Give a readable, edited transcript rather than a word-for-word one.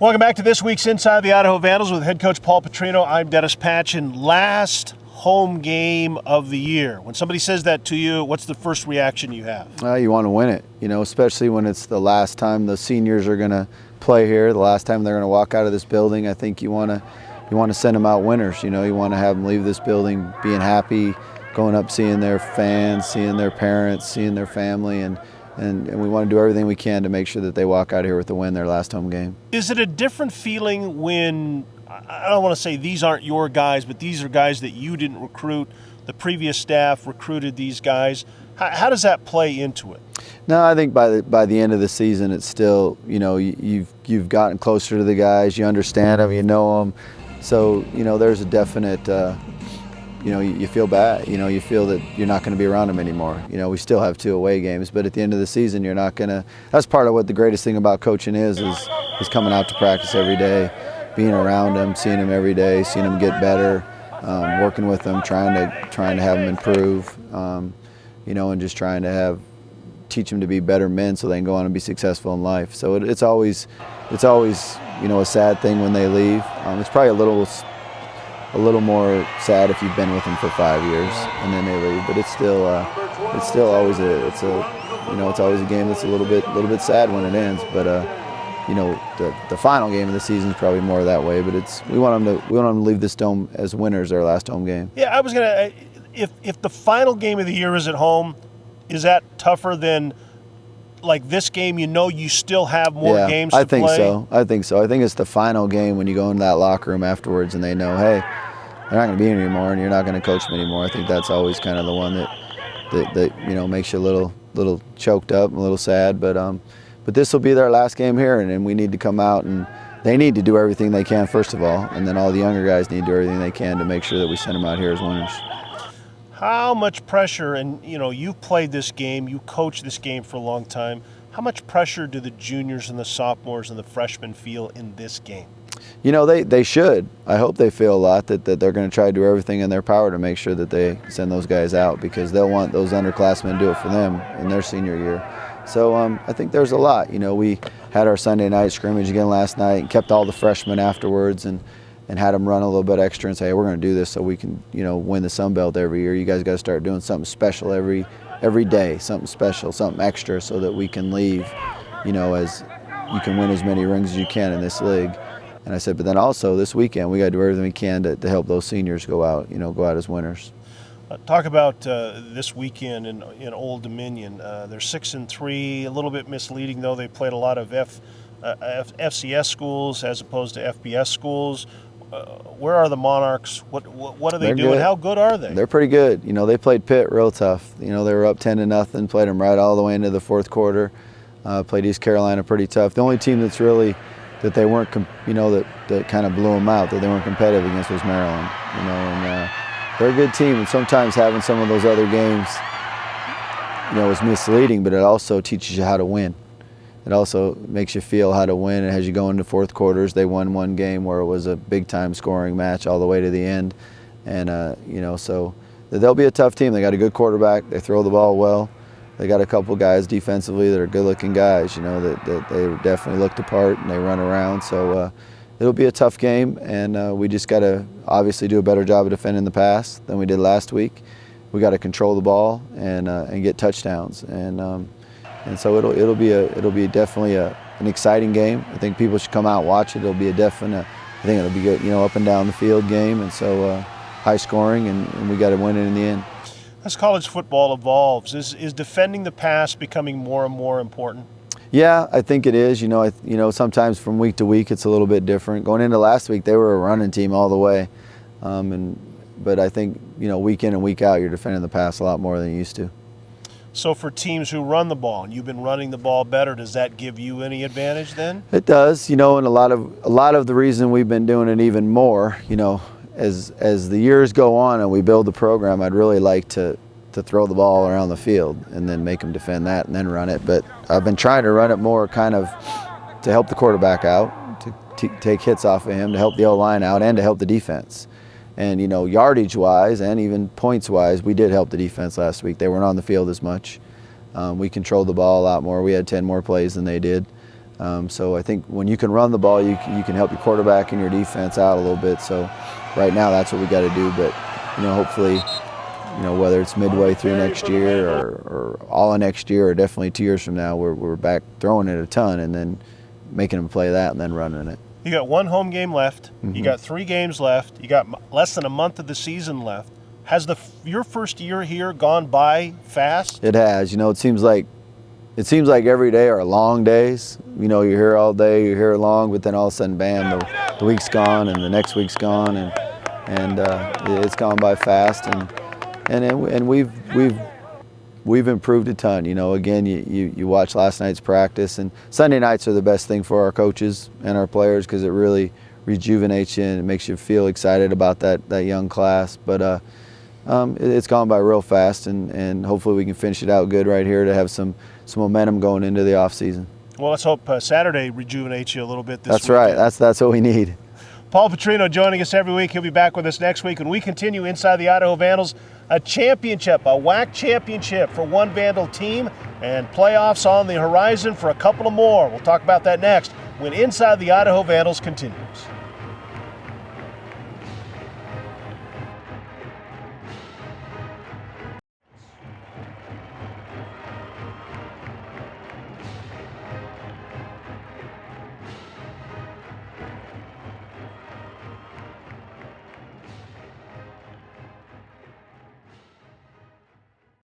Welcome back to this week's Inside the Idaho Vandals with head coach Paul Petrino. I'm Dennis Patchen. Last home game of the year. When somebody says that to you, what's the first reaction you have? You want to win it, especially when it's the last time the seniors are going to play here, the last time they're going to walk out of this building. I think you want to send them out winners. You want to have them leave this building being happy, going up, seeing their fans, seeing their parents, seeing their family, and we want to do everything we can to make sure that they walk out here with a win their last home game. Is it a different feeling when, I don't want to say these aren't your guys, but these are guys that you didn't recruit, the previous staff recruited these guys? How does that play into it? No, I think by the end of the season, it's still, you've gotten closer to the guys, you understand them, you know them. So, there's a definite, you feel bad. You feel that you're not going to be around them anymore. We still have 2 away games, but at the end of the season, you're not going to. That's part of what the greatest thing about coaching is coming out to practice every day, being around them, seeing them every day, seeing them get better, working with them, trying to have them improve, and just trying to teach them to be better men so they can go on and be successful in life. So it's always a sad thing when they leave. It's probably a little more sad if you've been with them for 5 years and then they leave. But it's still always it's always a game that's a little bit sad when it ends. But the final game of the season is probably more that way. But we want them to leave this dome as winners their last home game. Yeah, I was gonna. If the final game of the year is at home, is that tougher than like this game? You still have more games to play? I think so. I think it's the final game when you go into that locker room afterwards and they know, hey, they're not going to be here anymore and you're not going to coach them anymore. I think that's always kind of the one that makes you a little choked up and a little sad. But this will be their last game here, and we need to come out, and they need to do everything they can first of all, and then all the younger guys need to do everything they can to make sure that we send them out here as winners. How much pressure, and you've played this game, you coached this game for a long time, how much pressure do the juniors and the sophomores and the freshmen feel in this game? They should. I hope they feel a lot that they're going to try to do everything in their power to make sure that they send those guys out, because they'll want those underclassmen to do it for them in their senior year. So I think there's a lot. We had our Sunday night scrimmage again last night and kept all the freshmen afterwards and had them run a little bit extra and say, hey, we're going to do this so we can, win the Sun Belt every year. You guys got to start doing something special every day, something special, something extra, so that we can leave, as you can win as many rings as you can in this league. And I said, but then also this weekend we got to do everything we can to help those seniors go out as winners. Talk about this weekend in Old Dominion. They're 6-3, a little bit misleading though. They played a lot of FCS schools as opposed to FBS schools. Where are the Monarchs? What are they doing? Good. How good are they? They're pretty good. They played Pitt real tough. They were up 10-0, played them right all the way into the fourth quarter. Played East Carolina pretty tough. The only team that's really that they weren't, that kind of blew them out, that they weren't competitive against was Maryland. And they're a good team. And sometimes having some of those other games, is misleading, but it also teaches you how to win. It also makes you feel how to win. And as you go into fourth quarters, they won one game where it was a big-time scoring match all the way to the end. And, so they'll be a tough team. They got a good quarterback. They throw the ball well. They got a couple guys defensively that are good-looking guys, that they definitely look the part and they run around. So it'll be a tough game, and we just got to obviously do a better job of defending the pass than we did last week. We got to control the ball and get touchdowns. And so it'll be definitely an exciting game. I think people should come out and watch it. It'll be I think it'll be good, up and down the field game, and so high scoring, and we got to win it in the end. As college football evolves, is defending the pass becoming more and more important? Yeah, I think it is. Sometimes from week to week it's a little bit different. Going into last week, they were a running team all the way, but I think week in and week out, you're defending the pass a lot more than you used to. So for teams who run the ball, and you've been running the ball better, does that give you any advantage then? It does, and a lot of the reason we've been doing it even more, as the years go on and we build the program, I'd really like to throw the ball around the field and then make them defend that and then run it. But I've been trying to run it more kind of to help the quarterback out, to take hits off of him, to help the O-line out, and to help the defense. And, yardage-wise and even points-wise, we did help the defense last week. They weren't on the field as much. We controlled the ball a lot more. We had 10 more plays than they did. So I think when you can run the ball, you can help your quarterback and your defense out a little bit. So right now that's what we got to do. But hopefully, whether it's midway through next year or all of next year or definitely 2 years from now, we're back throwing it a ton and then making them play that and then running it. You got one home game left. You got 3 games left. You got less than a month of the season left. Has your first year here gone by fast? It has. It seems like every day are long days. You're here all day, you're here long, but then all of a sudden, bam, the week's gone and the next week's gone, and it's gone by fast. And we've improved a ton. Again, you watch last night's practice, and Sunday nights are the best thing for our coaches and our players because it really rejuvenates you and it makes you feel excited about that young class. But it's gone by real fast, and hopefully we can finish it out good right here to have some momentum going into the off season. Well, let's hope Saturday rejuvenates you a little bit this That's weekend. right. That's what we need. Paul Petrino joining us every week. He'll be back with us next week when we continue Inside the Idaho Vandals, a championship, a WAC championship for one Vandal team, and playoffs on the horizon for a couple of more. We'll talk about that next when Inside the Idaho Vandals continues.